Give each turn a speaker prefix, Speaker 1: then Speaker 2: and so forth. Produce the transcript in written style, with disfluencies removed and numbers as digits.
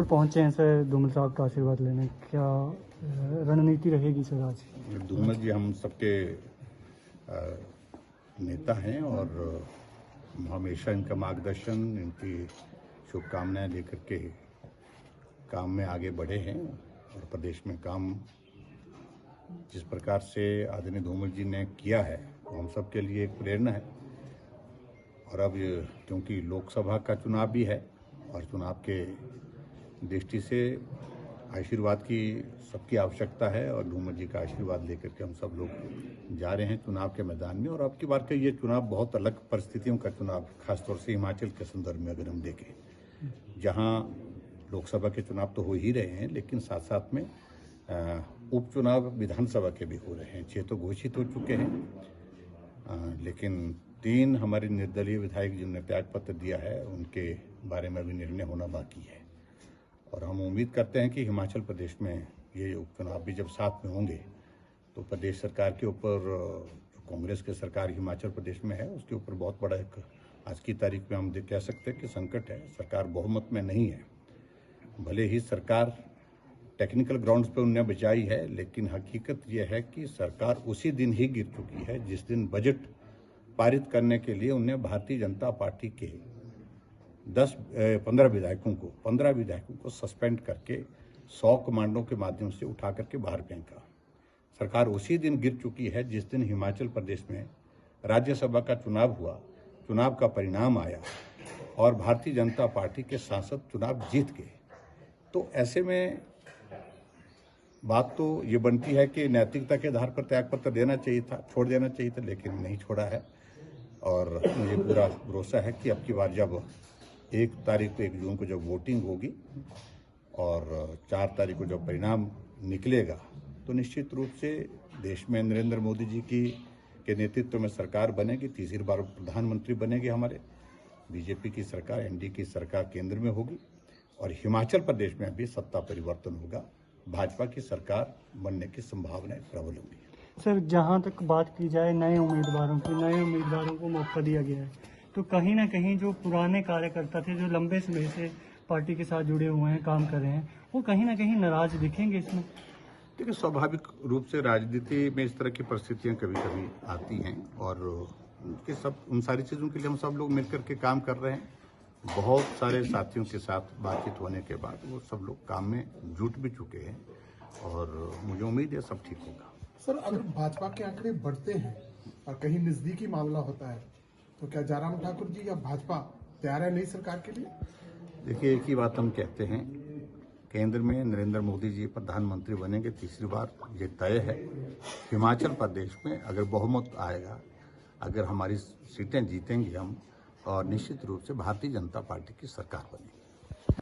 Speaker 1: पहुंचे हैं सर धूमल साहब का आशीर्वाद लेने, क्या रणनीति रहेगी सर आज?
Speaker 2: धूमल जी हम सबके नेता हैं और हमेशा इनका मार्गदर्शन, इनकी शुभकामनाएं लेकर के काम में आगे बढ़े हैं। और प्रदेश में काम जिस प्रकार से आदरणीय धूमल जी ने किया है वो हम सब के लिए एक प्रेरणा है। और अब क्योंकि लोकसभा का चुनाव भी है और चुनाव के दृष्टि से आशीर्वाद की सबकी आवश्यकता है और धूमल जी का आशीर्वाद लेकर के हम सब लोग जा रहे हैं चुनाव के मैदान में। और अब की बार का ये चुनाव बहुत अलग परिस्थितियों का चुनाव, खासतौर से हिमाचल के संदर्भ में अगर हम देखें, जहां लोकसभा के चुनाव तो हो ही रहे हैं लेकिन साथ साथ में उपचुनाव विधानसभा के भी हो रहे हैं। 6 तो घोषित हो चुके हैं लेकिन 3 हमारे निर्दलीय विधायक जिन्होंने त्यागपत्र दिया है उनके बारे में अभी निर्णय होना बाकी है। और हम उम्मीद करते हैं कि हिमाचल प्रदेश में ये उपचुनाव भी जब साथ में होंगे तो प्रदेश सरकार के ऊपर, जो कांग्रेस की सरकार हिमाचल प्रदेश में है उसके ऊपर बहुत बड़ा एक आज की तारीख में हम कह सकते हैं कि संकट है। सरकार बहुमत में नहीं है। भले ही सरकार टेक्निकल ग्राउंड्स पे उन्हें बचाई है लेकिन हकीकत यह है कि सरकार उसी दिन ही गिर चुकी है जिस दिन बजट पारित करने के लिए उन्हें भारतीय जनता पार्टी के 15 विधायकों को सस्पेंड करके 100 कमांडों के माध्यम से उठा करके बाहर फेंका। सरकार उसी दिन गिर चुकी है जिस दिन हिमाचल प्रदेश में राज्यसभा का चुनाव हुआ, चुनाव का परिणाम आया और भारतीय जनता पार्टी के सांसद चुनाव जीत गए। तो ऐसे में बात तो ये बनती है कि नैतिकता के आधार पर त्यागपत्र देना चाहिए था, छोड़ देना चाहिए था, लेकिन नहीं छोड़ा है। और मुझे पूरा भरोसा है कि अब की बार जब 1 जून को जब वोटिंग होगी और 4 तारीख को जब परिणाम निकलेगा तो निश्चित रूप से देश में नरेंद्र मोदी जी के नेतृत्व में सरकार बनेगी, तीसरी बार प्रधानमंत्री बनेगी। हमारे बीजेपी की सरकार, एनडीए की सरकार केंद्र में होगी और हिमाचल प्रदेश में भी सत्ता परिवर्तन होगा। भाजपा की सरकार बनने की संभावनाएं प्रबल होंगी।
Speaker 1: सर जहां तक बात की जाए नए उम्मीदवारों को मौका दिया गया है, तो कहीं ना कहीं जो पुराने कार्यकर्ता थे जो लंबे समय से पार्टी के साथ जुड़े हुए हैं, काम कर रहे हैं, वो कहीं ना कहीं नाराज दिखेंगे इसमें।
Speaker 2: देखिए, स्वाभाविक रूप से राजनीति में इस तरह की परिस्थितियां कभी कभी आती हैं और उन सारी चीज़ों के लिए हम सब लोग मिलकर के काम कर रहे हैं। बहुत सारे साथियों के साथ बातचीत होने के बाद वो सब लोग काम में जुट भी चुके हैं और मुझे उम्मीद है सब ठीक होगा।
Speaker 3: सर, अगर भाजपा के आंकड़े बढ़ते हैं और कहीं नजदीकी मामला होता है तो क्या जयराम ठाकुर जी या भाजपा तैयार है नई सरकार के लिए?
Speaker 2: देखिए, एक ही बात हम कहते हैं, केंद्र में नरेंद्र मोदी जी प्रधानमंत्री बनेंगे तीसरी बार, ये तय है। हिमाचल प्रदेश में अगर बहुमत आएगा, अगर हमारी सीटें जीतेंगे हम, और निश्चित रूप से भारतीय जनता पार्टी की सरकार बनेगी।